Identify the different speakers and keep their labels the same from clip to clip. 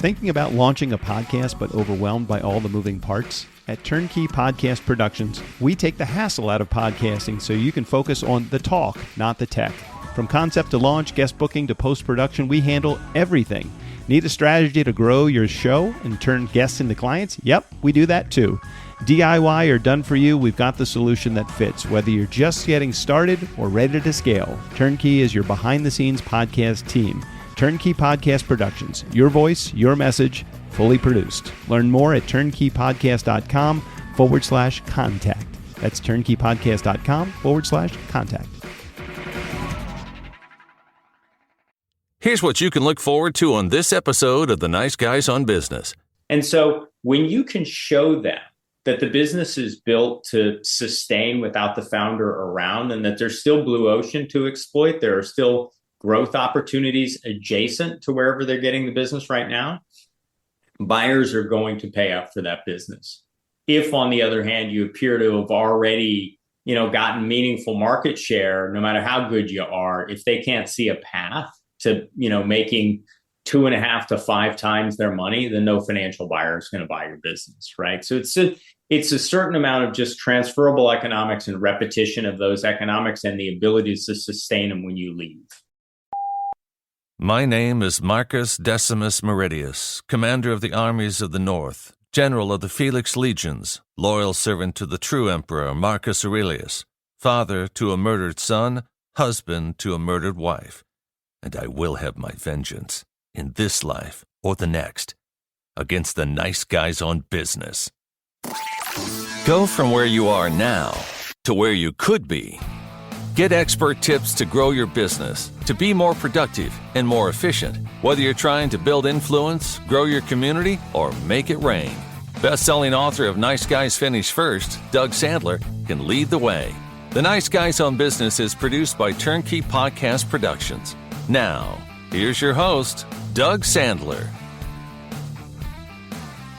Speaker 1: Thinking about launching a podcast but overwhelmed by all the moving parts? At Turnkey Podcast Productions, we take the hassle out of podcasting so you can focus on the talk, not the tech. From concept to launch, guest booking to post-production, we handle everything. Need a strategy to grow your show and turn guests into clients? Yep, we do that too. DIY or done for you, we've got the solution that fits. Whether you're just getting started or ready to scale, Turnkey is your behind-the-scenes podcast team. Turnkey Podcast Productions. Your voice, your message, fully produced. Learn more at turnkeypodcast.com/contact. That's turnkeypodcast.com/contact.
Speaker 2: Here's what you can look forward to on this episode of The Nice Guys on Business.
Speaker 3: And so when you can show them that the business is built to sustain without the founder around and that there's still blue ocean to exploit, there are still growth opportunities adjacent to wherever they're getting the business right now, buyers are going to pay up for that business. If, on the other hand, you appear to have already, gotten meaningful market share, no matter how good you are, if they can't see a path to, making 2.5 to 5 times their money, then no financial buyer is going to buy your business, right? So it's a certain amount of just transferable economics and repetition of those economics and the ability to sustain them when you leave.
Speaker 2: My name is Marcus Decimus Meridius, commander of the armies of the North, general of the Felix Legions, loyal servant to the true emperor Marcus Aurelius, father to a murdered son, husband to a murdered wife. And I will have my vengeance, in this life or the next, against the nice guys on business. Go from where you are now to where you could be. Get expert tips to grow your business, to be more productive and more efficient, whether you're trying to build influence, grow your community, or make it rain. Best-selling author of Nice Guys Finish First, Doug Sandler, can lead the way. The Nice Guys on Business is produced by Turnkey Podcast Productions. Now, here's your host, Doug Sandler.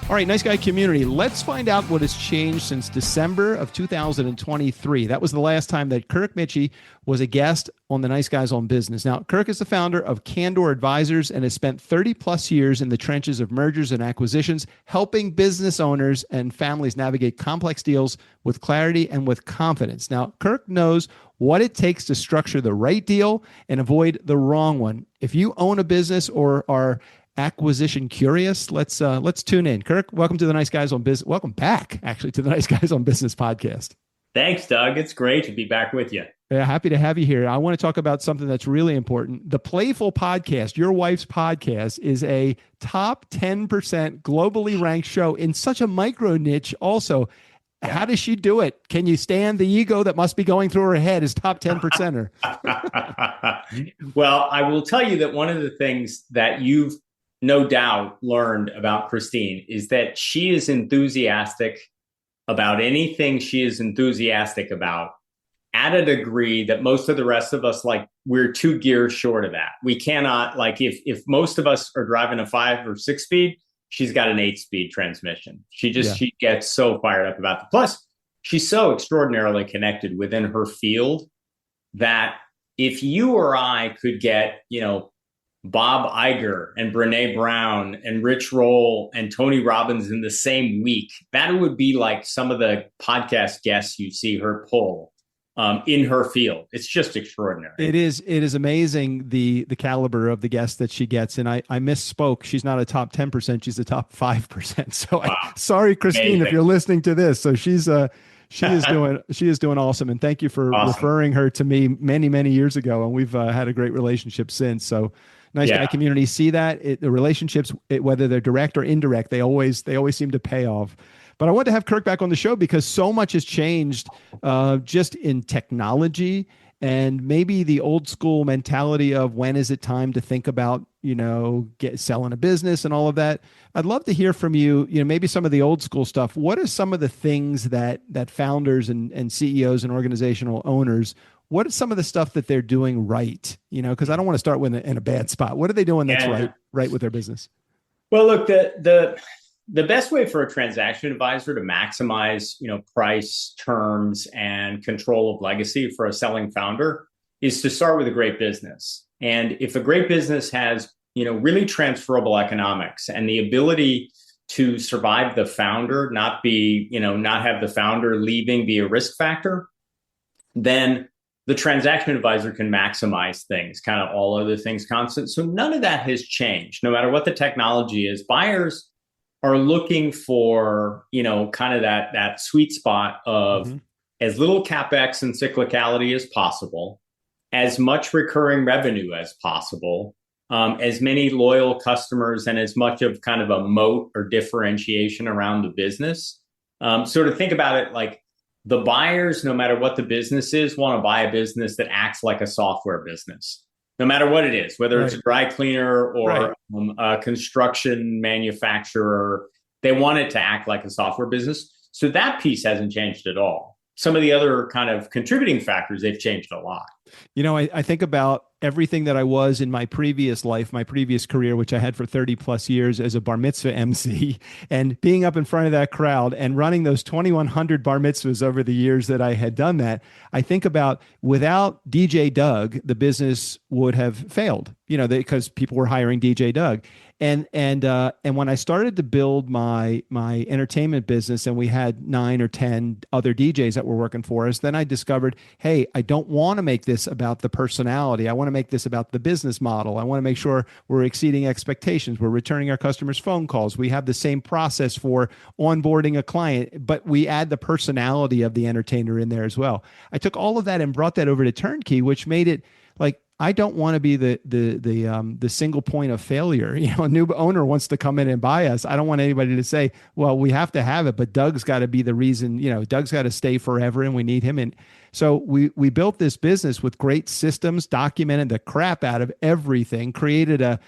Speaker 1: All right, Nice Guy community, let's find out what has changed since December of 2023. That was the last time that Kirk Michie was a guest on the Nice Guys on Business. Now, Kirk is the founder of Candor Advisors and has spent 30 plus years in the trenches of mergers and acquisitions, helping business owners and families navigate complex deals with clarity and with confidence. Now, Kirk knows what it takes to structure the right deal and avoid the wrong one. If you own a business or are acquisition curious, let's tune in. Kirk, welcome to the Nice Guys on Business. Welcome back, actually, to the Nice Guys on Business podcast.
Speaker 3: Thanks, Doug. It's great to be back with you.
Speaker 1: Yeah, happy to have you here. I want to talk about something that's really important. The Playful Podcast, your wife's podcast, is a top 10% globally ranked show in such a micro niche also. How does she do it? Can you stand the ego that must be going through her head as top 10%er?
Speaker 3: Well, I will tell you that one of the things that you've no doubt learned about Christine is that she is enthusiastic about anything she is enthusiastic about at a degree that most of the rest of us, we're 2 gears short of that. We cannot, if most of us are driving a 5 or 6 speed, she's got an 8-speed transmission. She gets so fired up about it. Plus, she's so extraordinarily connected within her field that if you or I could get, Bob Iger and Brene Brown and Rich Roll and Tony Robbins in the same week, that would be like some of the podcast guests you see her pull in her field. It's just extraordinary.
Speaker 1: It is amazing the caliber of the guests that she gets. And I misspoke. She's not a top 10%. She's a top 5%. So wow. Sorry, Christine, amazing. If you're listening to this. So she is doing awesome. And thank you for referring her to me many, many years ago. And we've had a great relationship since. So Nice Guy community see that the relationships, whether they're direct or indirect, they always seem to pay off. But I want to have Kirk back on the show because so much has changed just in technology and maybe the old school mentality of when is it time to think about, selling a business and all of that. I'd love to hear from you, maybe some of the old school stuff. What are some of the things that founders and CEOs and organizational owners, what is some of the stuff that they're doing right? Because I don't want to start in a bad spot. What are they doing that's right with their business?
Speaker 3: Well, look, the best way for a transaction advisor to maximize, price, terms, and control of legacy for a selling founder is to start with a great business. And if a great business has really transferable economics and the ability to survive the founder, not have the founder leaving be a risk factor, then the transaction advisor can maximize things, kind of all other things constant. So none of that has changed. No matter what the technology is, buyers are looking for, kind of that sweet spot of as little CapEx and cyclicality as possible, as much recurring revenue as possible, as many loyal customers, and as much of kind of a moat or differentiation around the business. So to think about it, like the buyers, no matter what the business is, want to buy a business that acts like a software business, no matter what it is, whether it's a dry cleaner or a construction manufacturer. They want it to act like a software business. So that piece hasn't changed at all. Some of the other kind of contributing factors, they've changed a lot.
Speaker 1: I think about everything that I was in my previous life, my previous career, which I had for 30 plus years as a bar mitzvah MC, and being up in front of that crowd and running those 2,100 bar mitzvahs over the years that I had done that. I think about without DJ Doug, the business would have failed, because people were hiring DJ Doug. And when I started to build my entertainment business, and we had 9 or 10 other DJs that were working for us, then I discovered, hey, I don't want to make this about the personality. I want to make this about the business model. I want to make sure we're exceeding expectations. We're returning our customers' phone calls. We have the same process for onboarding a client, but we add the personality of the entertainer in there as well. I took all of that and brought that over to Turnkey, which made it like, I don't want to be the single point of failure. A new owner wants to come in and buy us. I don't want anybody to say, well, we have to have it, but Doug's got to be the reason, Doug's got to stay forever and we need him. And so we built this business with great systems, documented the crap out of everything, created a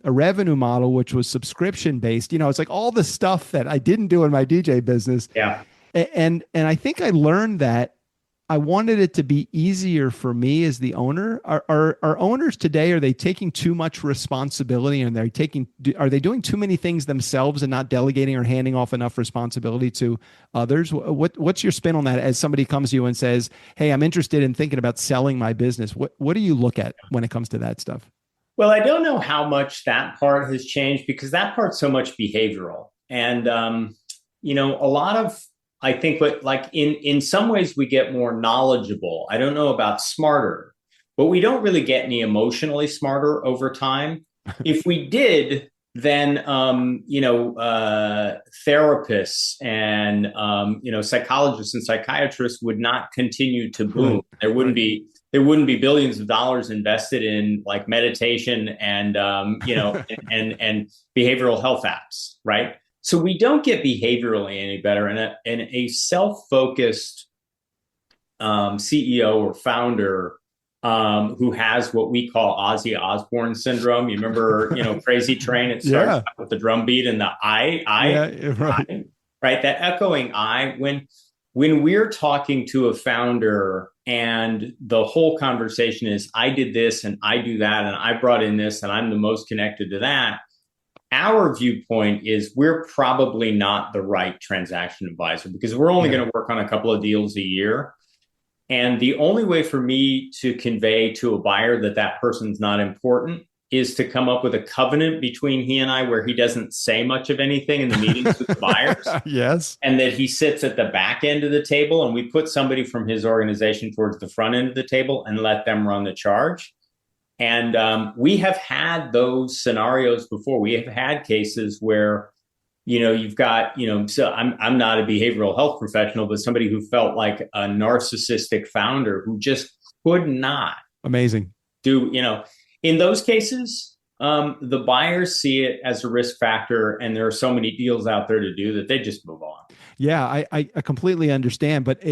Speaker 1: revenue model, which was subscription based. It's like all the stuff that I didn't do in my DJ business.
Speaker 3: Yeah.
Speaker 1: And I think I learned that I wanted it to be easier for me as the owner. Are owners today, are they taking too much responsibility, and are they doing too many things themselves and not delegating or handing off enough responsibility to others? What's your spin on that as somebody comes to you and says, hey, I'm interested in thinking about selling my business? What do you look at when it comes to that stuff?
Speaker 3: Well, I don't know how much that part has changed, because that part's so much behavioral. And, a lot of, I think, but like in some ways we get more knowledgeable. I don't know about smarter, but we don't really get any emotionally smarter over time. If we did, then therapists and psychologists and psychiatrists would not continue to boom. There wouldn't be billions of dollars invested in like meditation and and behavioral health apps, right? So we don't get behaviorally any better. And a self-focused CEO or founder who has what we call Ozzy Osbourne syndrome. You remember, Crazy Train? It starts with the drum beat and the I, right? That echoing I. When we're talking to a founder and the whole conversation is, I did this and I do that and I brought in this and I'm the most connected to that. Our viewpoint is we're probably not the right transaction advisor, because we're only going to work on a couple of deals a year. And the only way for me to convey to a buyer that person's not important is to come up with a covenant between he and I where he doesn't say much of anything in the meetings with the buyers.
Speaker 1: Yes.
Speaker 3: And that he sits at the back end of the table, and we put somebody from his organization towards the front end of the table and let them run the charge. And we have had those scenarios before. We have had cases where, you've got, so I'm not a behavioral health professional, but somebody who felt like a narcissistic founder who just could not do, in those cases, the buyers see it as a risk factor, and there are so many deals out there to do that they just move on.
Speaker 1: Yeah, I completely understand. But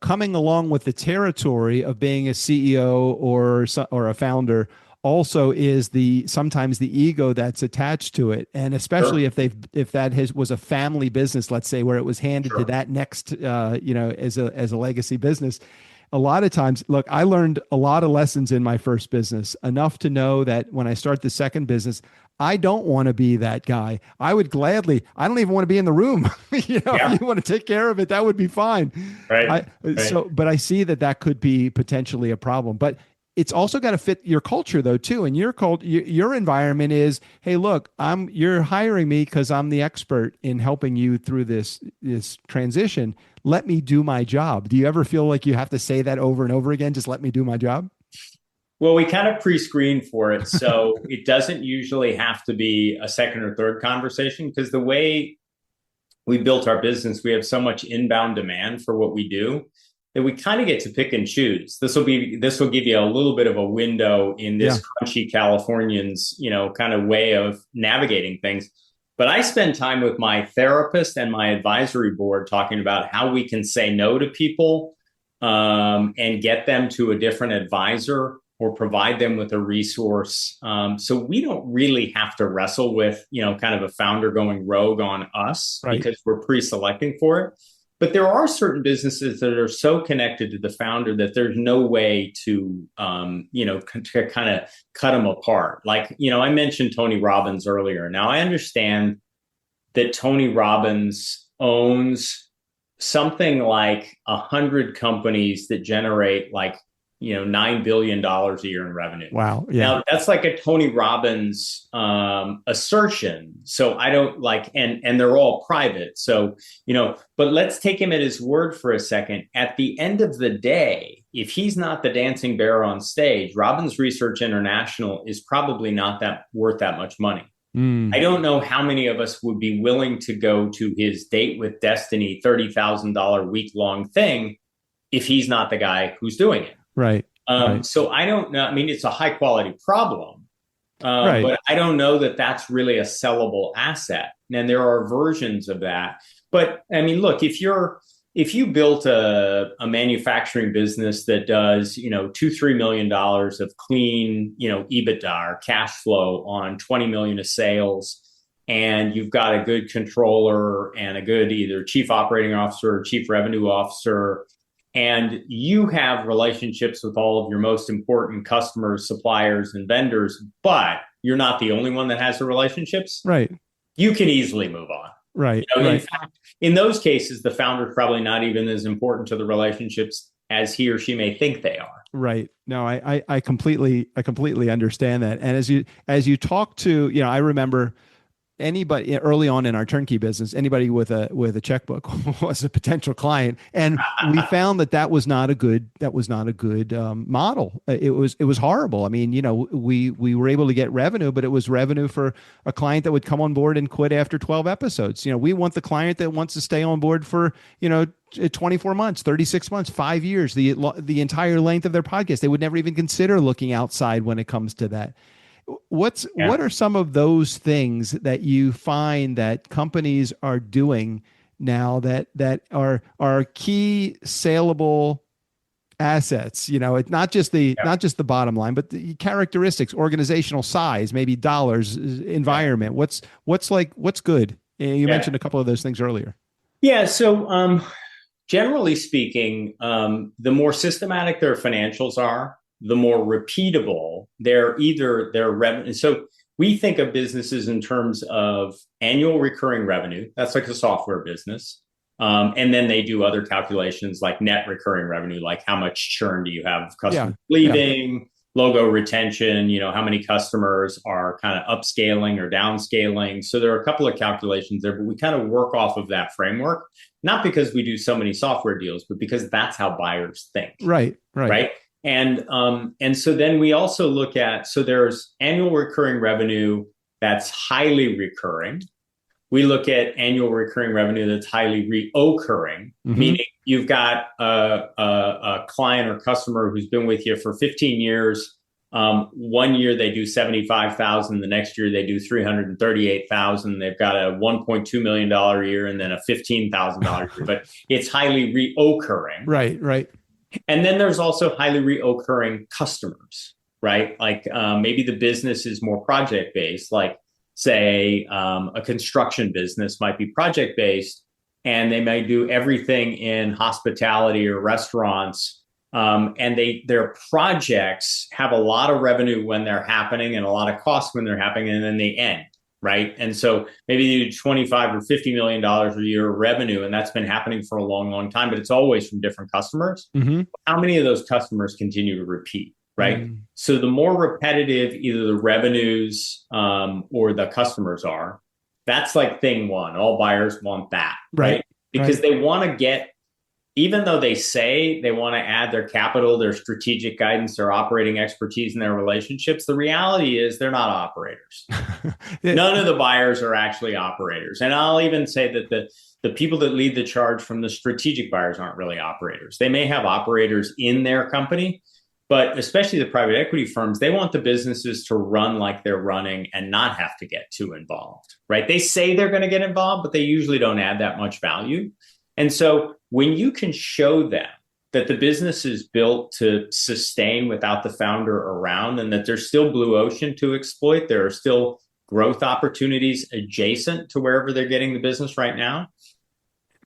Speaker 1: coming along with the territory of being a CEO or a founder also is sometimes the ego that's attached to it, and especially if that was a family business, let's say, where it was handed to that next, as a legacy business. A lot of times, look, I learned a lot of lessons in my first business, enough to know that when I start the second business, I don't want to be that guy. I don't even want to be in the room. If you want to take care of it, that would be fine.
Speaker 3: Right.
Speaker 1: But I see that could be potentially a problem. But it's also got to fit your culture though too. And your environment is, hey, look, you're hiring me because I'm the expert in helping you through this transition. Let me do my job. Do you ever feel like you have to say that over and over again? Just let me do my job.
Speaker 3: Well, we kind of pre-screen for it, so it doesn't usually have to be a second or third conversation, because the way we built our business, we have so much inbound demand for what we do that we kind of get to pick and choose. This will give you a little bit of a window in this crunchy Californian's, kind of way of navigating things. But I spend time with my therapist and my advisory board talking about how we can say no to people, and get them to a different advisor or provide them with a resource. So we don't really have to wrestle with, kind of a founder going rogue on us, right, because we're pre-selecting for it. But there are certain businesses that are so connected to the founder that there's no way to, kind of cut them apart. Like, I mentioned Tony Robbins earlier. Now, I understand that Tony Robbins owns something like 100 companies that generate like, $9 billion a year in revenue.
Speaker 1: Wow. Yeah.
Speaker 3: Now that's like a Tony Robbins assertion. So I don't like, and they're all private. So, but let's take him at his word for a second. At the end of the day, if he's not the dancing bear on stage, Robbins Research International is probably not worth that much money. I don't know how many of us would be willing to go to his Date with Destiny $30,000 week-long thing if he's not the guy who's doing it.
Speaker 1: Right.
Speaker 3: So I don't know. I mean, it's a high quality problem,
Speaker 1: right,
Speaker 3: but I don't know that that's really a sellable asset. And there are versions of that. But I mean, look, if you built a manufacturing business that does, $2-3 million of clean, EBITDA or cash flow on 20 million of sales, and you've got a good controller and a good either chief operating officer or chief revenue officer, and you have relationships with all of your most important customers, suppliers, and vendors, but you're not the only one that has the relationships,
Speaker 1: right,
Speaker 3: you can easily move on.
Speaker 1: Right.
Speaker 3: In
Speaker 1: right.
Speaker 3: fact, in those cases, the founder's probably not even as important to the relationships as he or she may think they are.
Speaker 1: Right. No, I completely understand that. And as you talk to, I remember anybody early on in our turnkey business, anybody with a checkbook was a potential client, and we found that was not a good model. It was horrible. I mean, we were able to get revenue, but it was revenue for a client that would come on board and quit after 12 episodes. We want the client that wants to stay on board for 24 months, 36 months, 5 years, the entire length of their podcast. They would never even consider looking outside when it comes to that. What are some of those things that you find that companies are doing now that are key saleable assets? It's not just the bottom line, but the characteristics, organizational size, maybe dollars, environment. What's good? You mentioned a couple of those things earlier.
Speaker 3: Yeah. So generally speaking, the more systematic their financials are, the more repeatable their revenue. So we think of businesses in terms of annual recurring revenue. That's like a software business. And then they do other calculations like net recurring revenue, like how much churn do you have of customers leaving, logo retention, how many customers are kind of upscaling or downscaling. So there are a couple of calculations there, but we kind of work off of that framework, not because we do so many software deals, but because that's how buyers think.
Speaker 1: Right.
Speaker 3: And so then we also look at, so there's annual recurring revenue that's highly recurring. We look at annual recurring revenue that's highly reoccurring, meaning you've got a client or customer who's been with you for 15 years. 1 year they do 75,000. The next year they do 338,000. They've got a $1.2 million a year and then a $15,000 year, but it's highly reoccurring.
Speaker 1: Right.
Speaker 3: And then there's also highly reoccurring customers, right? Like maybe the business is more project-based, like say a construction business might be project-based, and they may do everything in hospitality or restaurants. And their projects have a lot of revenue when they're happening and a lot of costs when they're happening, and then they end. Right. And so maybe you do $25 or $50 million a year of revenue, and that's been happening for a long, long time, but it's always from different customers. How many of those customers continue to repeat? right? So the more repetitive either the revenues or the customers are, that's like thing one. All buyers want that, right? Because they want to get, even though they say they want to add their capital, their strategic guidance, their operating expertise, and their relationships, the reality is they're not operators. None of the buyers are actually operators. And I'll even say that the people that lead the charge from the strategic buyers aren't really operators. They may have operators in their company, but especially the private equity firms, they want the businesses to run like they're running and not have to get too involved, right? They say they're going to get involved, but they usually don't add that much value. And so when you can show them that the business is built to sustain without the founder around, and that there's still blue ocean to exploit, there are still growth opportunities adjacent to wherever they're getting the business right now,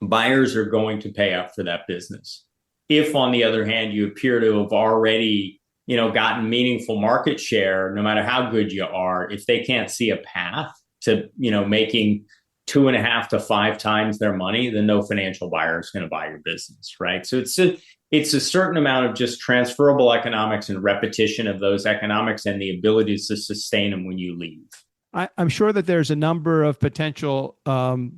Speaker 3: buyers are going to pay up for that business. If, on the other hand, you appear to have already, gotten meaningful market share, no matter how good you are, if they can't see a path to, making 2.5 to 5 times their money, then no financial buyer is going to buy your business, right? So it's a certain amount of just transferable economics and repetition of those economics and the ability to sustain them when you leave.
Speaker 1: I'm sure that there's a number of potential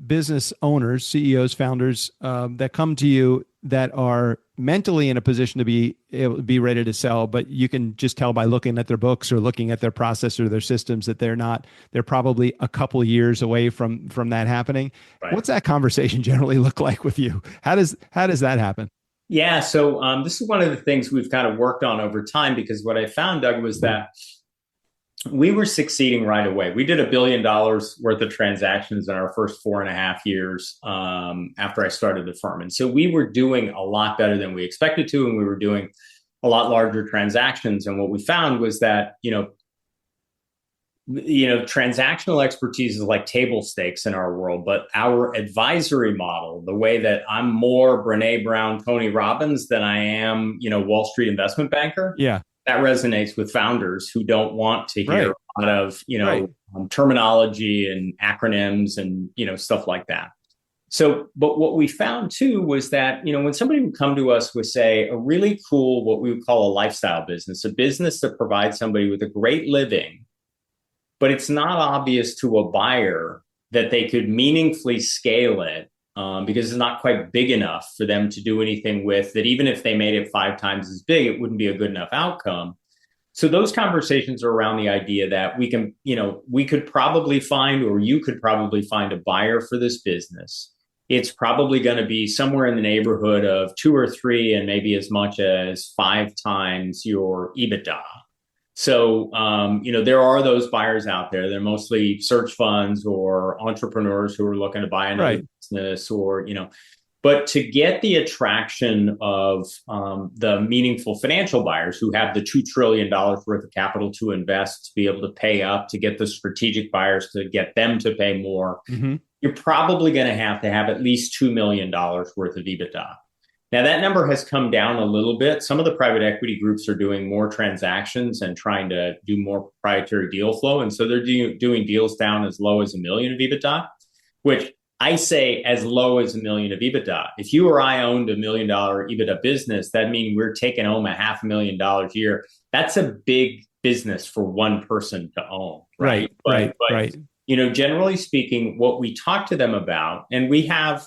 Speaker 1: business owners, CEOs, founders that come to you that are mentally in a position to be ready to sell, but you can just tell by looking at their books or looking at their process or their systems that they're probably a couple years away from that happening. Right. What's that conversation generally look like with you? How does that happen?
Speaker 3: Yeah, so this is one of the things we've kind of worked on over time, because what I found, Doug, was that we were succeeding right away. We did $1 billion worth of transactions in our first 4.5 years after I started the firm. And so we were doing a lot better than we expected to, and we were doing a lot larger transactions. And what we found was that, transactional expertise is like table stakes in our world, but our advisory model, the way that I'm more Brene Brown, Tony Robbins than I am, Wall Street investment banker. Yeah. That resonates with founders who don't want to hear a lot of, terminology and acronyms and, stuff like that. So, but what we found too was that, when somebody would come to us with, say, a really cool, what we would call a lifestyle business, a business that provides somebody with a great living, but it's not obvious to a buyer that they could meaningfully scale it because it's not quite big enough for them to do anything with, that even if they made it 5 times as big, it wouldn't be a good enough outcome. So those conversations are around the idea that we can, we could probably find, or you could probably find a buyer for this business. It's probably going to be somewhere in the neighborhood of 2 or 3 and maybe as much as 5 times your EBITDA. So, there are those buyers out there. They're mostly search funds or entrepreneurs who are looking to buy another business or, but to get the attraction of the meaningful financial buyers who have the $2 trillion worth of capital to invest, to be able to pay up, to get the strategic buyers to get them to pay more, you're probably going to have at least $2 million worth of EBITDA. Now, that number has come down a little bit. Some of the private equity groups are doing more transactions and trying to do more proprietary deal flow. And so they're doing deals down as low as $1 million of EBITDA, which I say as low as $1 million of EBITDA. If you or I owned $1 million EBITDA business, that means we're taking home $500,000 a year. That's a big business for one person to own. Right. But, generally speaking, what we talk to them about, and we have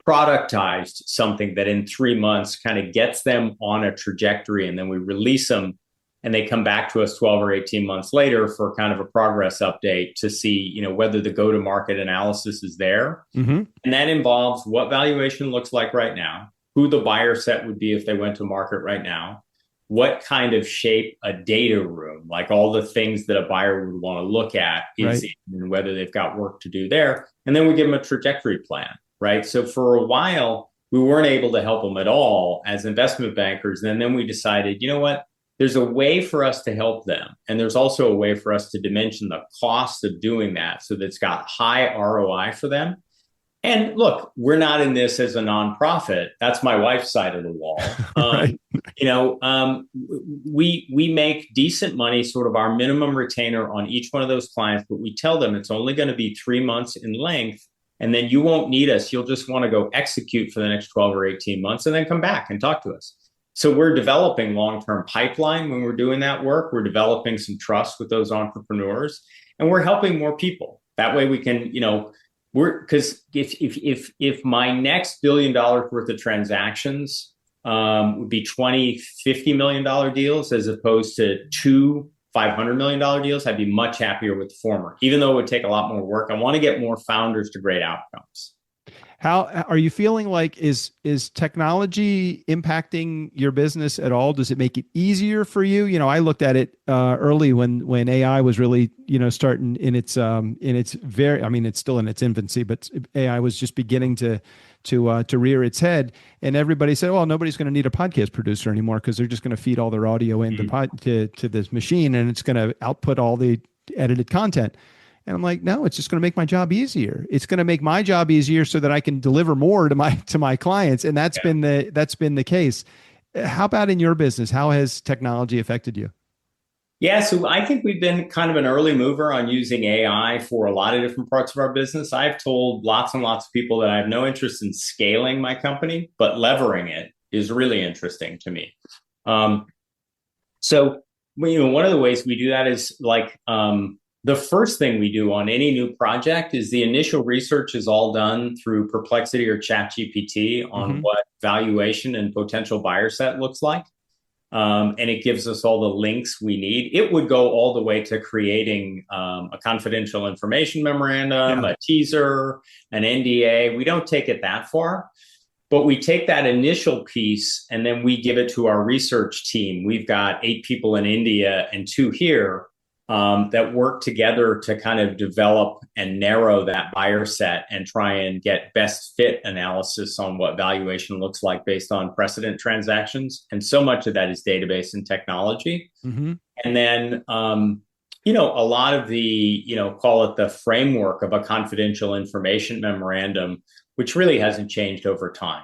Speaker 3: productized something that in 3 months kind of gets them on a trajectory, and then we release them and they come back to us 12 or 18 months later for kind of a progress update to see, whether the go-to-market analysis is there. And that involves what valuation looks like right now, who the buyer set would be if they went to market right now, what kind of shape a data room, like all the things that a buyer would want to look at is in, and whether they've got work to do there. And then we give them a trajectory plan. Right. So for a while, we weren't able to help them at all as investment bankers. And then we decided, you know what, there's a way for us to help them. And there's also a way for us to dimension the cost of doing that so that it's got high ROI for them. And look, we're not in this as a nonprofit. That's my wife's side of the wall. We make decent money, sort of our minimum retainer on each one of those clients, but we tell them it's only going to be 3 months in length. And then you won't need us. You'll just want to go execute for the next 12 or 18 months and then come back and talk to us. So we're developing long-term pipeline when we're doing that work. We're developing some trust with those entrepreneurs, and we're helping more people. That way we can, because if my next $1 billion worth of transactions would be 20, $50 million deals as opposed to two $500 million deals, I'd be much happier with the former, even though it would take a lot more work. I want to get more founders to great outcomes.
Speaker 1: How are you feeling? Like, is technology impacting your business at all? Does it make it easier for you? I looked at it early when AI was really starting in its very, I mean, it's still in its infancy, but AI was just beginning to rear its head, and everybody said, well, nobody's going to need a podcast producer anymore because they're just going to feed all their audio into to this machine, and it's going to output all the edited content. And I'm like, no, it's just going to make my job easier. It's going to make my job easier so that I can deliver more to my clients. And that's been the case. How about in your business? How has technology affected you?
Speaker 3: Yeah, so I think we've been kind of an early mover on using AI for a lot of different parts of our business. I've told lots and lots of people that I have no interest in scaling my company, but levering it is really interesting to me. So, one of the ways we do that is like, the first thing we do on any new project is the initial research is all done through Perplexity or ChatGPT on what valuation and potential buyer set looks like. And it gives us all the links we need. It would go all the way to creating a confidential information memorandum, a teaser, an NDA. We don't take it that far, but we take that initial piece and then we give it to our research team. We've got 8 people in India and 2 here. That work together to kind of develop and narrow that buyer set and try and get best fit analysis on what valuation looks like based on precedent transactions. And so much of that is database and technology. And then, a lot of the, call it the framework of a confidential information memorandum, which really hasn't changed over time,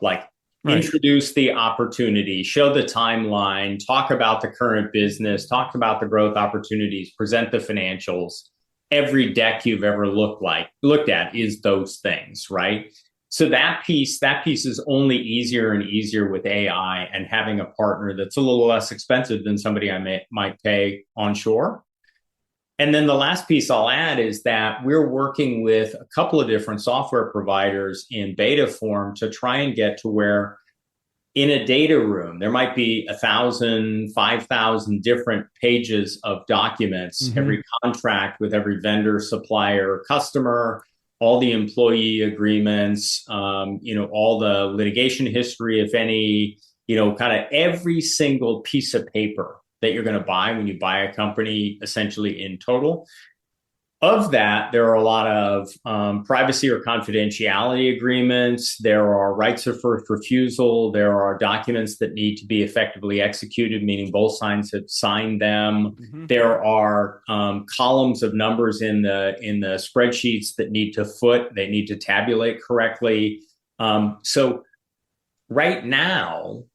Speaker 3: like introduce the opportunity, show the timeline, talk about the current business, talk about the growth opportunities, present the financials. Every deck you've ever looked at is those things, right? So that piece is only easier and easier with AI and having a partner that's a little less expensive than somebody I might pay onshore. And then the last piece I'll add is that we're working with a couple of different software providers in beta form to try and get to where in a data room, there might be 1,000, 5,000 different pages of documents, every contract with every vendor, supplier, customer, all the employee agreements, all the litigation history, if any, kind of every single piece of paper that you're going to buy when you buy a company, essentially in total. Of that, there are a lot of privacy or confidentiality agreements. There are rights of first refusal. There are documents that need to be effectively executed, meaning both sides have signed them. There are columns of numbers in the spreadsheets that need to they need to tabulate correctly. So right now,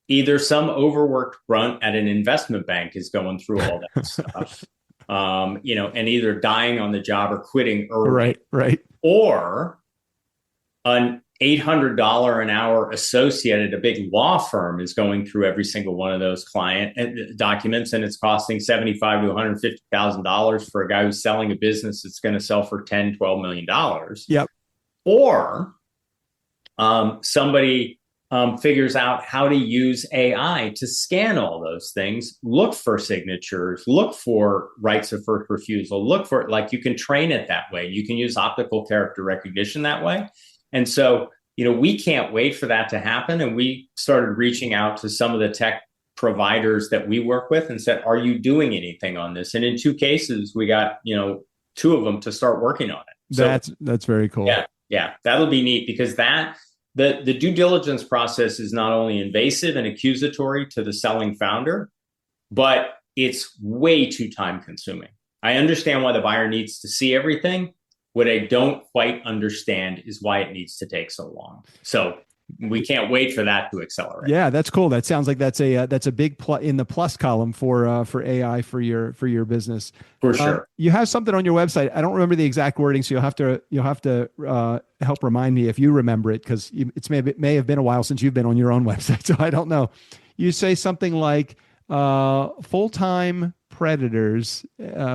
Speaker 3: either some overworked grunt at an investment bank is going through all that stuff. And either dying on the job or quitting early.
Speaker 1: Right.
Speaker 3: Or an $800 an hour associate at a big law firm is going through every single one of those client documents, and it's costing $75,000 to $150,000 for a guy who's selling a business that's going to sell for $10, $12 million.
Speaker 1: Yep.
Speaker 3: Or somebody figures out how to use AI to scan all those things, look for signatures, look for rights of first refusal, you can train it that way. You can use optical character recognition that way. And so, we can't wait for that to happen. And we started reaching out to some of the tech providers that we work with and said, are you doing anything on this? And in 2 cases, we got, 2 of them to start working on it. So,
Speaker 1: that's very cool.
Speaker 3: Yeah. That'll be neat because the due diligence process is not only invasive and accusatory to the selling founder, but it's way too time consuming. I understand why the buyer needs to see everything. What I don't quite understand is why it needs to take so long. So we can't wait for that to accelerate.
Speaker 1: Yeah, that's cool. That sounds like that's a big in the plus column for AI for your business.
Speaker 3: For sure.
Speaker 1: You have something on your website. I don't remember the exact wording, so you'll have to help remind me if you remember it, because it's may have been a while since you've been on your own website, so I don't know. You say something like full-time predators,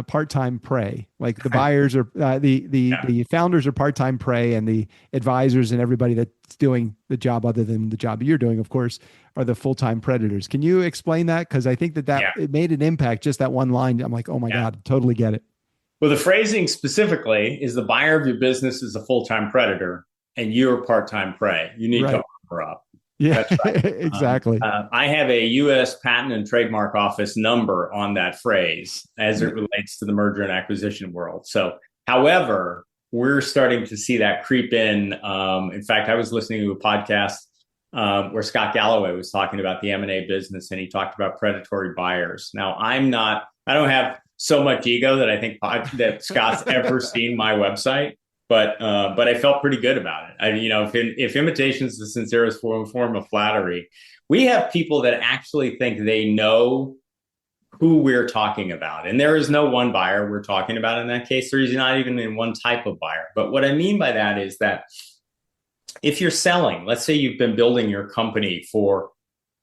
Speaker 1: part-time prey. Like the buyers are the founders are part-time prey, and the advisors and everybody that's doing the job other than the job you're doing, of course, are the full-time predators. Can you explain that? Because I think that it made an impact. Just that one line, I'm like, oh my God, totally get it.
Speaker 3: Well, the phrasing specifically is the buyer of your business is a full-time predator, and you're part-time prey. You need to armor up.
Speaker 1: Yeah, that's right. Exactly.
Speaker 3: I have a U.S. Patent and Trademark Office number on that phrase as it relates to the merger and acquisition world. So, however, we're starting to see that creep in. In fact, I was listening to a podcast where Scott Galloway was talking about the M&A business, and he talked about predatory buyers. Now, I don't have so much ego that I think that Scott's ever seen my website. But I felt pretty good about it. If imitation is the sincerest form of flattery, we have people that actually think they know who we're talking about. And there is no one buyer we're talking about in that case. There's not even in one type of buyer. But what I mean by that is that if you're selling, let's say you've been building your company for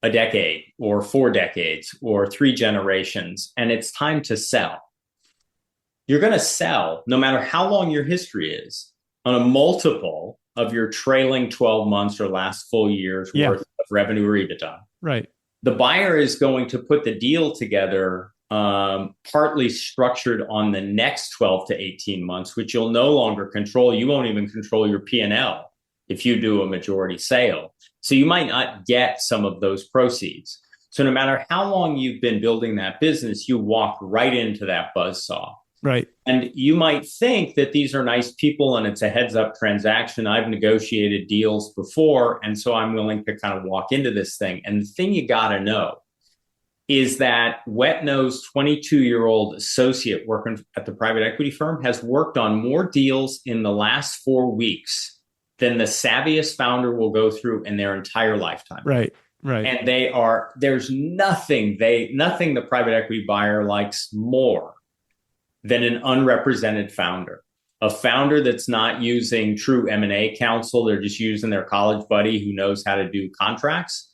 Speaker 3: a decade or 4 decades or 3 generations, and it's time to sell. You're going to sell, no matter how long your history is, on a multiple of your trailing 12 months or last full year's worth of revenue or EBITDA.
Speaker 1: Right.
Speaker 3: The buyer is going to put the deal together partly structured on the next 12 to 18 months, which you'll no longer control. You won't even control your P&L if you do a majority sale. So you might not get some of those proceeds. So no matter how long you've been building that business, you walk right into that buzzsaw.
Speaker 1: Right.
Speaker 3: And you might think that these are nice people and it's a heads up transaction. I've negotiated deals before, and so I'm willing to kind of walk into this thing. And the thing you got to know is that wet-nosed 22-year-old associate working at the private equity firm has worked on more deals in the last 4 weeks than the savviest founder will go through in their entire lifetime.
Speaker 1: Right. Right.
Speaker 3: And there's nothing the private equity buyer likes more than an unrepresented founder, a founder that's not using true M&A counsel. They're just using their college buddy who knows how to do contracts.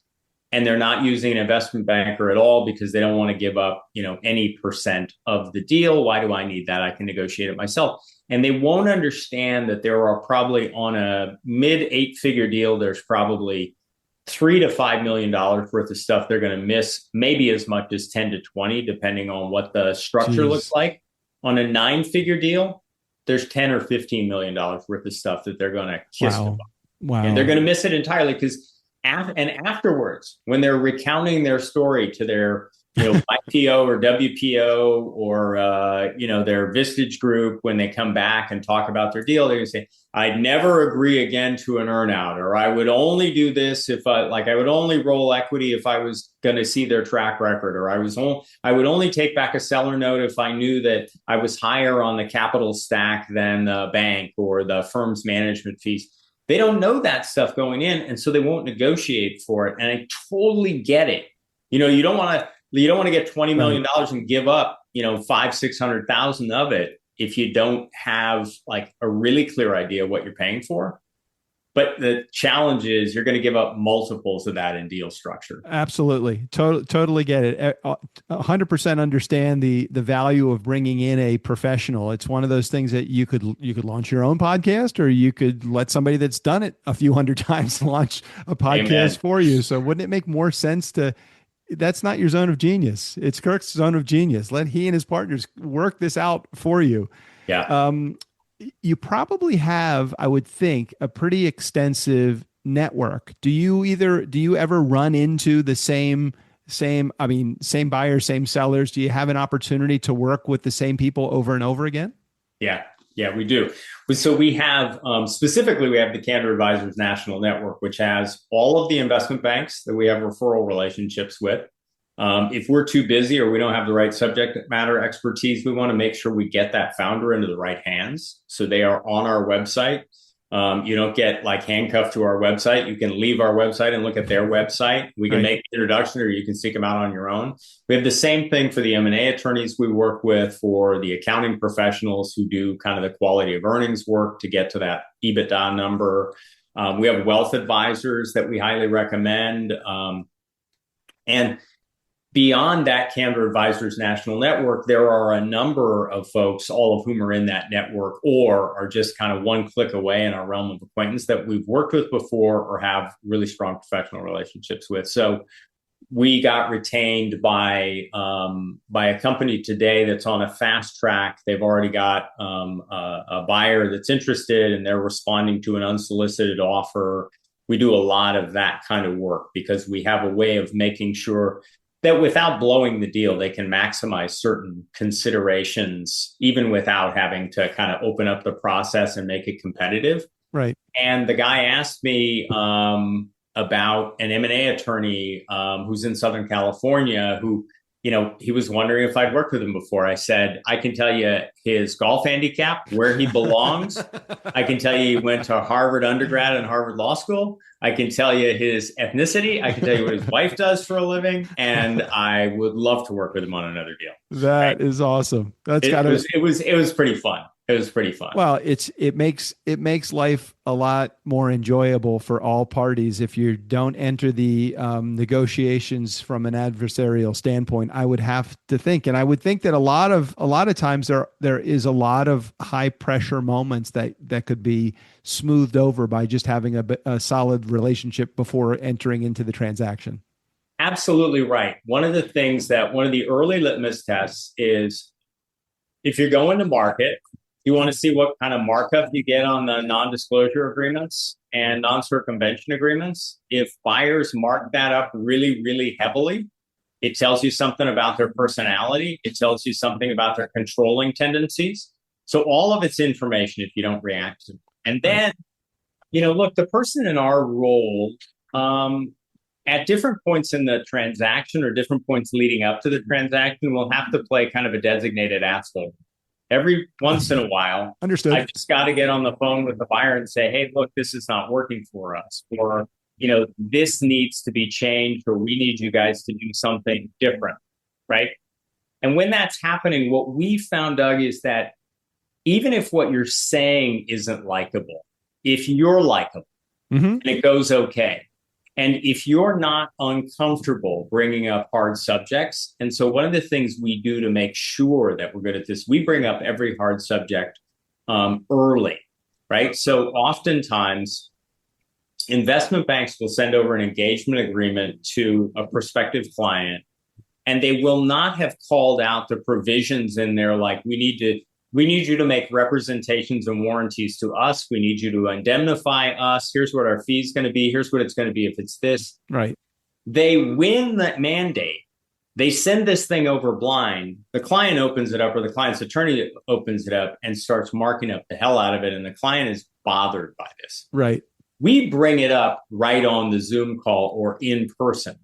Speaker 3: And they're not using an investment banker at all because they don't want to give up, any percent of the deal. Why do I need that? I can negotiate it myself. And they won't understand that there are probably on a mid 8-figure deal, there's probably $3 to $5 million worth of stuff they're going to miss, maybe as much as 10 to 20, depending on what the structure looks like. On a 9-figure deal, there's 10 or $15 million worth of stuff that they're going to kiss goodbye.
Speaker 1: Wow.
Speaker 3: And they're going to miss it entirely because afterwards, when they're recounting their story to their IPO or WPO or their Vistage group, when they come back and talk about their deal, they're going to say, I'd never agree again to an earnout, or I would only do this if I would only roll equity if I was going to see their track record, or I would only take back a seller note if I knew that I was higher on the capital stack than the bank or the firm's management fees. They don't know that stuff going in, and so they won't negotiate for it. And I totally get it. You don't want to get $20 million and give up, $500,000-$600,000 of it if you don't have a really clear idea of what you're paying for. But the challenge is you're going to give up multiples of that in deal structure.
Speaker 1: Absolutely. Totally get it. 100% understand the value of bringing in a professional. It's one of those things that you could launch your own podcast, or you could let somebody that's done it a few hundred times launch a podcast for you. So wouldn't it make more sense that's not your zone of genius. It's Kirk's zone of genius. Let he and his partners work this out for you.
Speaker 3: Yeah.
Speaker 1: You probably have, I would think, a pretty extensive network. Do you ever run into the same buyers, same sellers? Do you have an opportunity to work with the same people over and over again?
Speaker 3: Yeah, we do. So we have, specifically, we have the Candor Advisors National Network, which has all of the investment banks that we have referral relationships with. If we're too busy or we don't have the right subject matter expertise, we want to make sure we get that founder into the right hands. So they are on our website. You don't get like handcuffed to our website. You can leave our website and look at their website. We can make the introduction, or you can seek them out on your own. We have the same thing for the M&A attorneys we work with, for the accounting professionals who do kind of the quality of earnings work to get to that EBITDA number. We have wealth advisors that we highly recommend. And beyond that Candor Advisors National Network, there are a number of folks, all of whom are in that network or are just kind of one click away in our realm of acquaintance that we've worked with before or have really strong professional relationships with. So we got retained by a company today that's on a fast track. They've already got a buyer that's interested, and they're responding to an unsolicited offer. We do a lot of that kind of work because we have a way of making sure that without blowing the deal, they can maximize certain considerations, even without having to kind of open up the process and make it competitive.
Speaker 1: Right.
Speaker 3: And the guy asked me about an M&A attorney who's in Southern California who, he was wondering if I'd worked with him before. I said, I can tell you his golf handicap, where he belongs. I can tell you he went to Harvard undergrad and Harvard Law School. I can tell you his ethnicity. I can tell you what his wife does for a living. And I would love to work with him on another deal.
Speaker 1: That is awesome.
Speaker 3: It was pretty fun. It was pretty fun.
Speaker 1: Well, it makes life a lot more enjoyable for all parties if you don't enter the negotiations from an adversarial standpoint. I would have to think, and I would think that a lot of times there is a lot of high pressure moments that could be smoothed over by just having a solid relationship before entering into the transaction.
Speaker 3: Absolutely right. One of the early litmus tests is if you're going to market, you want to see what kind of markup you get on the non-disclosure agreements and non-circumvention agreements. If buyers mark that up really, really heavily, it tells you something about their personality. It tells you something about their controlling tendencies. So all of it's information if you don't react to it. And then, look, the person in our role, at different points in the transaction or different points leading up to the transaction, will have to play kind of a designated asshole. Every once in a while,
Speaker 1: understood.
Speaker 3: I just got to get on the phone with the buyer and say, hey, look, this is not working for us. Or, this needs to be changed, or we need you guys to do something different, right? And when that's happening, what we found, Doug, is that even if what you're saying isn't likable, if you're likable and it goes okay, and if you're not uncomfortable bringing up hard subjects, and so one of the things we do to make sure that we're good at this, we bring up every hard subject early, right? So oftentimes, investment banks will send over an engagement agreement to a prospective client, and they will not have called out the provisions in there like, we need you to make representations and warranties to us. We need you to indemnify us. Here's what our fee's going to be. Here's what it's going to be if it's this.
Speaker 1: Right.
Speaker 3: They win that mandate. They send this thing over blind. The client opens it up, or the client's attorney opens it up and starts marking up the hell out of it. And the client is bothered by this.
Speaker 1: Right.
Speaker 3: We bring it up right on the Zoom call or in person.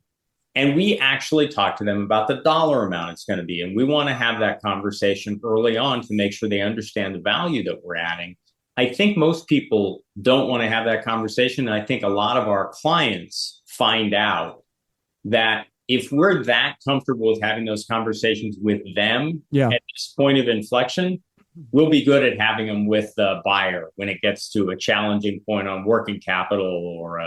Speaker 3: And we actually talk to them about the dollar amount it's going to be. And we want to have that conversation early on to make sure they understand the value that we're adding. I think most people don't want to have that conversation. And I think a lot of our clients find out that if we're that comfortable with having those conversations with them at this point of inflection, we'll be good at having them with the buyer when it gets to a challenging point on working capital or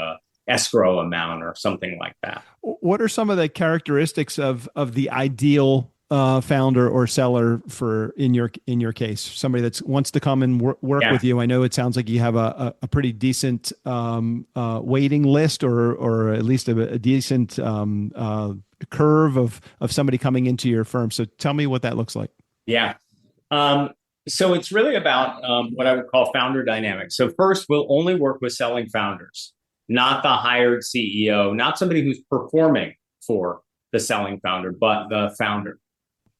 Speaker 3: escrow amount or something like that.
Speaker 1: What are some of the characteristics of the ideal founder or seller for in your case? Somebody that wants to come and work with you. I know it sounds like you have a pretty decent waiting list, or at least a decent curve of somebody coming into your firm. So tell me what that looks like.
Speaker 3: Yeah. So it's really about what I would call founder dynamics. So first, we'll only work with selling founders, not the hired CEO, not somebody who's performing for the selling founder, but the founder.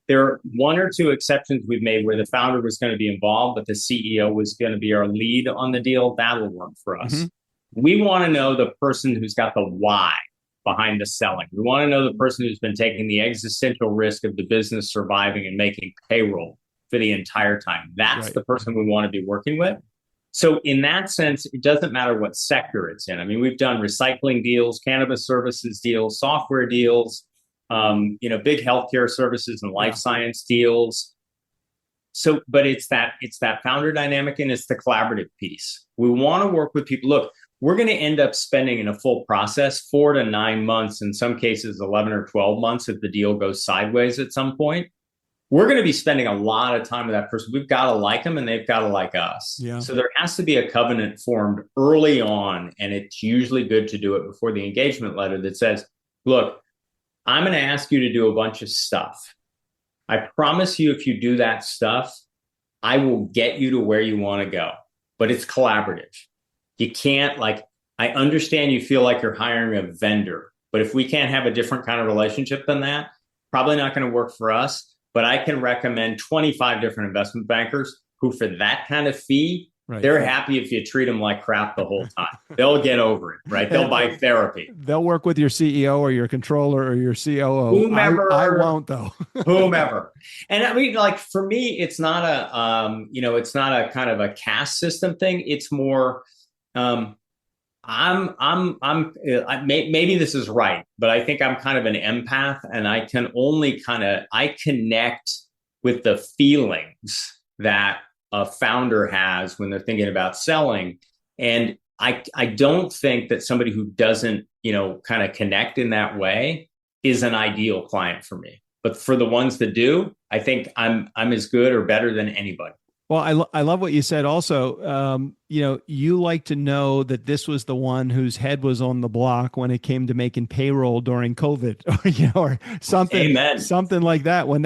Speaker 3: There are one or two exceptions we've made where the founder was going to be involved, but the CEO was going to be our lead on the deal. That'll work for us. We want to know the person who's got the why behind the selling. We want to know the person who's been taking the existential risk of the business surviving and making payroll for the entire time. That's the person we want to be working with. So in that sense, it doesn't matter what sector it's in. I mean, we've done recycling deals, cannabis services deals, software deals, big healthcare services and life science deals. So, but it's that founder dynamic, and it's the collaborative piece. We want to work with people. Look, we're going to end up spending in a full process 4 to 9 months, in some cases 11 or 12 months if the deal goes sideways at some point. We're going to be spending a lot of time with that person. We've got to like them, and they've got to like us.
Speaker 1: Yeah.
Speaker 3: So there has to be a covenant formed early on, and it's usually good to do it before the engagement letter that says, look, I'm going to ask you to do a bunch of stuff. I promise you, if you do that stuff, I will get you to where you want to go. But it's collaborative. You can't, I understand you feel like you're hiring a vendor, but if we can't have a different kind of relationship than that, probably not going to work for us. But I can recommend 25 different investment bankers who, for that kind of fee, they're happy if you treat them like crap the whole time. They'll get over it, right? They'll buy therapy.
Speaker 1: They'll work with your CEO or your controller or your COO.
Speaker 3: Whomever.
Speaker 1: I won't, though.
Speaker 3: Whomever. And I mean, for me, it's not it's not a kind of a caste system thing. It's more, maybe this is right, but I think I'm kind of an empath, and I can only I connect with the feelings that a founder has when they're thinking about selling. And I don't think that somebody who doesn't, kind of connect in that way is an ideal client for me. But for the ones that do, I think I'm as good or better than anybody.
Speaker 1: Well, I love what you said also. You like to know that this was the one whose head was on the block when it came to making payroll during COVID, or something,
Speaker 3: Amen.
Speaker 1: Something like that. When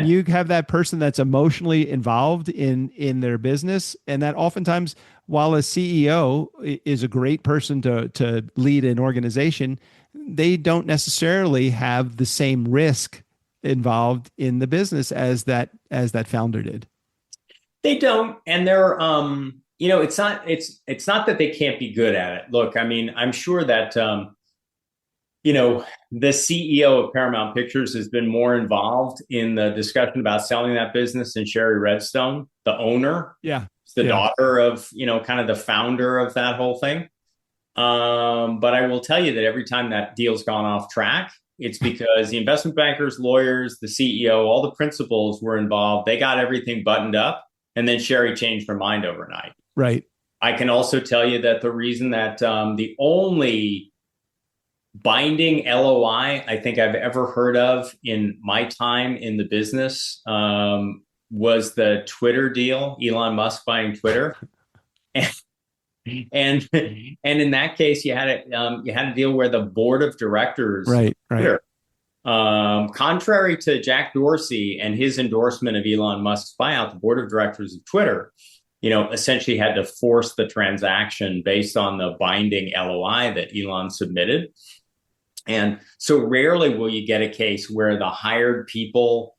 Speaker 1: you have that person that's emotionally involved in their business, and that oftentimes, while a CEO is a great person to lead an organization, they don't necessarily have the same risk involved in the business as that founder did.
Speaker 3: They don't, and they're, it's not that they can't be good at it. Look, I mean, I'm sure that, the CEO of Paramount Pictures has been more involved in the discussion about selling that business than Sherry Redstone, the owner.
Speaker 1: Yeah,
Speaker 3: the daughter of, kind of the founder of that whole thing. But I will tell you that every time that deal's gone off track, it's because the investment bankers, lawyers, the CEO, all the principals were involved. They got everything buttoned up. And then Sherry changed her mind overnight.
Speaker 1: Right.
Speaker 3: I can also tell you that the reason that the only binding LOI I think I've ever heard of in my time in the business was the Twitter deal, Elon Musk buying Twitter. and in that case, you had a deal where the board of directors, Twitter, contrary to Jack Dorsey and his endorsement of Elon Musk's buyout, the board of directors of Twitter, essentially had to force the transaction based on the binding LOI that Elon submitted. And so rarely will you get a case where the hired people,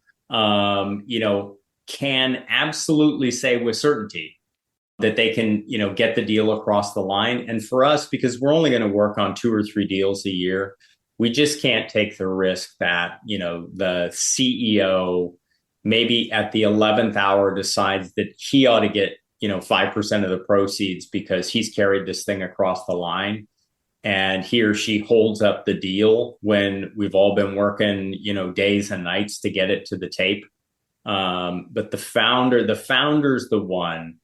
Speaker 3: can absolutely say with certainty that they can, get the deal across the line. And for us, because we're only going to work on 2 or 3 deals a year, we just can't take the risk that, the CEO maybe at the 11th hour decides that he ought to get, 5% of the proceeds because he's carried this thing across the line. And he or she holds up the deal when we've all been working, days and nights to get it to the tape. But the founder's the one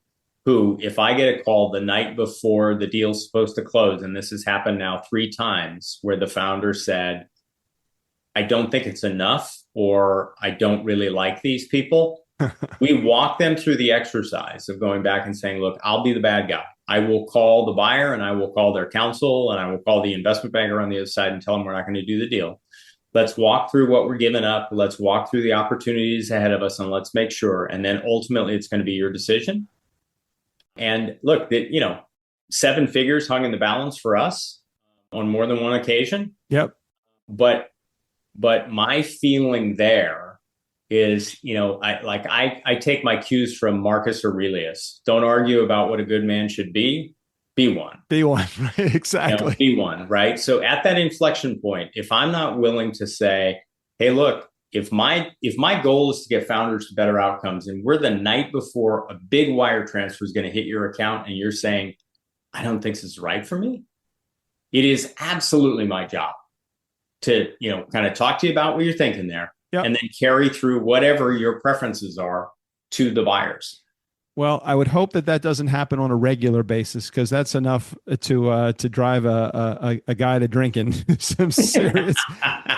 Speaker 3: who, if I get a call the night before the deal's supposed to close, and this has happened now 3 times, where the founder said, I don't think it's enough, or I don't really like these people. We walk them through the exercise of going back and saying, look, I'll be the bad guy. I will call the buyer, and I will call their counsel, and I will call the investment banker on the other side and tell them we're not going to do the deal. Let's walk through what we're giving up. Let's walk through the opportunities ahead of us, and let's make sure. And then ultimately it's going to be your decision. And look, 7 figures hung in the balance for us on more than one occasion.
Speaker 1: Yep.
Speaker 3: But my feeling there is, I take my cues from Marcus Aurelius. Don't argue about what a good man should be. Be one.
Speaker 1: Be one, right? Exactly.
Speaker 3: Be one, right? So at that inflection point, if I'm not willing to say, hey, look, if my goal is to get founders to better outcomes, and we're the night before a big wire transfer is going to hit your account, and you're saying, I don't think this is right for me, it is absolutely my job to, kind of talk to you about what you're thinking there, and then carry through whatever your preferences are to the buyers.
Speaker 1: Well, I would hope that doesn't happen on a regular basis, because that's enough to drive a guy to drinking some serious.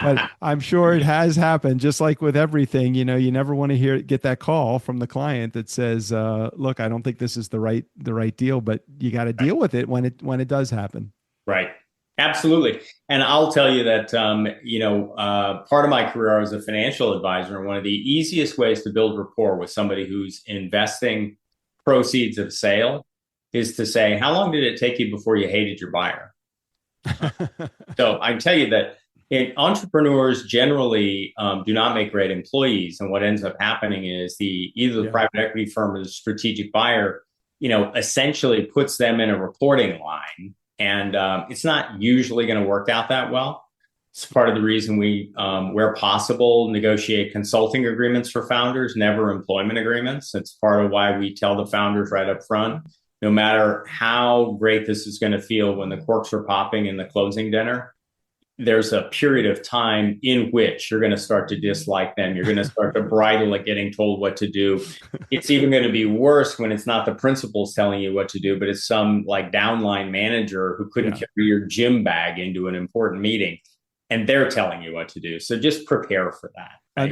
Speaker 1: But I'm sure it has happened. Just like with everything, you never want to get that call from the client that says, "Look, I don't think this is the right deal," but you got to deal with it when it does happen.
Speaker 3: Right. Absolutely. And I'll tell you that, part of my career, I was a financial advisor, and one of the easiest ways to build rapport with somebody who's investing proceeds of sale is to say, how long did it take you before you hated your buyer? So I can tell you that entrepreneurs generally do not make great employees. And what ends up happening is either the private equity firm or the strategic buyer, essentially puts them in a reporting line. And it's not usually going to work out that well. It's part of the reason we, where possible, negotiate consulting agreements for founders, never employment agreements. It's part of why we tell the founders right up front, no matter how great this is going to feel when the corks are popping in the closing dinner, there's a period of time in which you're going to start to dislike them. You're going to start to bridle at getting told what to do. It's even going to be worse when it's not the principals telling you what to do, but it's some like downline manager who couldn't carry your gym bag into an important meeting, and they're telling you what to do. So just prepare for that. Right?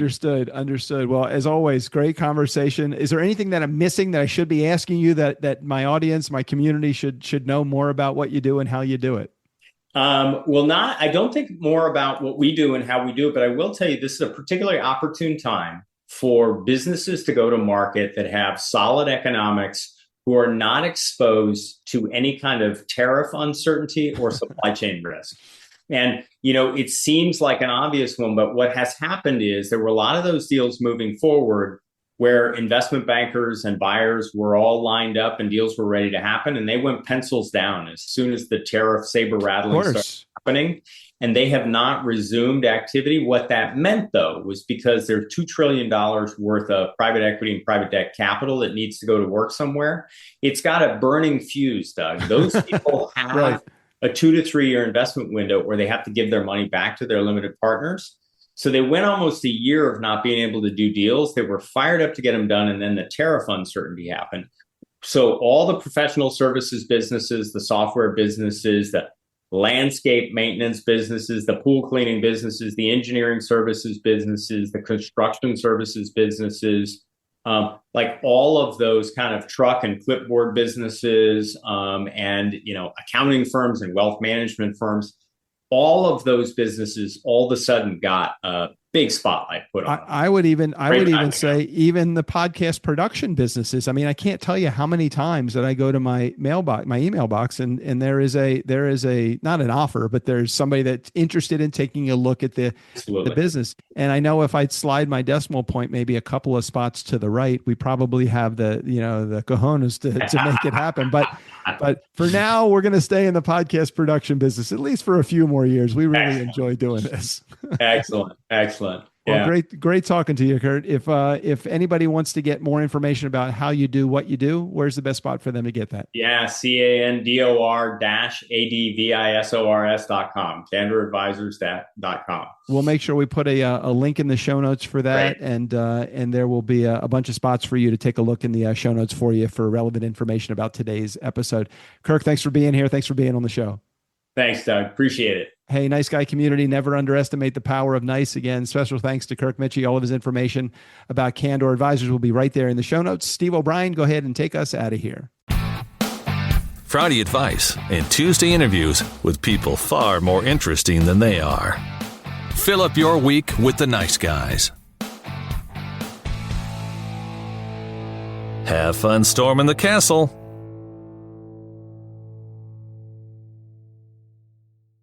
Speaker 1: Understood. Well, as always, great conversation. Is there anything that I'm missing that I should be asking you that my audience, my community should know more about what you do and how you do it?
Speaker 3: I don't think more about what we do and how we do it, but I will tell you this is a particularly opportune time for businesses to go to market that have solid economics, who are not exposed to any kind of tariff uncertainty or supply chain risk. And, it seems like an obvious one, but what has happened is there were a lot of those deals moving forward where investment bankers and buyers were all lined up and deals were ready to happen. And they went pencils down as soon as the tariff saber rattling started happening. And they have not resumed activity. What that meant, though, was because there's $2 trillion worth of private equity and private debt capital that needs to go to work somewhere. It's got a burning fuse, Doug. Those people have a 2 to 3 year investment window where they have to give their money back to their limited partners. So they went almost a year of not being able to do deals. They were fired up to get them done. And then the tariff uncertainty happened. So all the professional services businesses, the software businesses, the landscape maintenance businesses, the pool cleaning businesses, the engineering services businesses, the construction services businesses, like all of those kind of truck and clipboard businesses, and, accounting firms and wealth management firms, all of those businesses all of a sudden got a big spotlight put on them.
Speaker 1: I would even say even the podcast production businesses. I mean, I can't tell you how many times that I go to my email box, and there is a not an offer, but there's somebody that's interested in taking a look at the business. And I know if I'd slide my decimal point maybe a couple of spots to the right, we probably have the cojones to make it happen. But for now, we're going to stay in the podcast production business, at least for a few more years. We really enjoy doing this.
Speaker 3: Excellent.
Speaker 1: Well, great talking to you, Kurt. If anybody wants to get more information about how you do what you do, where's the best spot for them to get that?
Speaker 3: Yeah, Candor-Advisors.com, CandorAdvisors.com.
Speaker 1: We'll make sure we put a link in the show notes for that, and there will be a bunch of spots for you to take a look in the show notes for you for relevant information about today's episode. Kirk, thanks for being here. Thanks for being on the show.
Speaker 3: Thanks, Doug. Appreciate it.
Speaker 1: Hey, Nice Guy community, never underestimate the power of nice. Again, special thanks to Kirk Michie. All of his information about Candor Advisors will be right there in the show notes. Steve O'Brien, go ahead and take us out of here.
Speaker 2: Friday advice and Tuesday interviews with people far more interesting than they are. Fill up your week with the Nice Guys. Have fun storming the castle.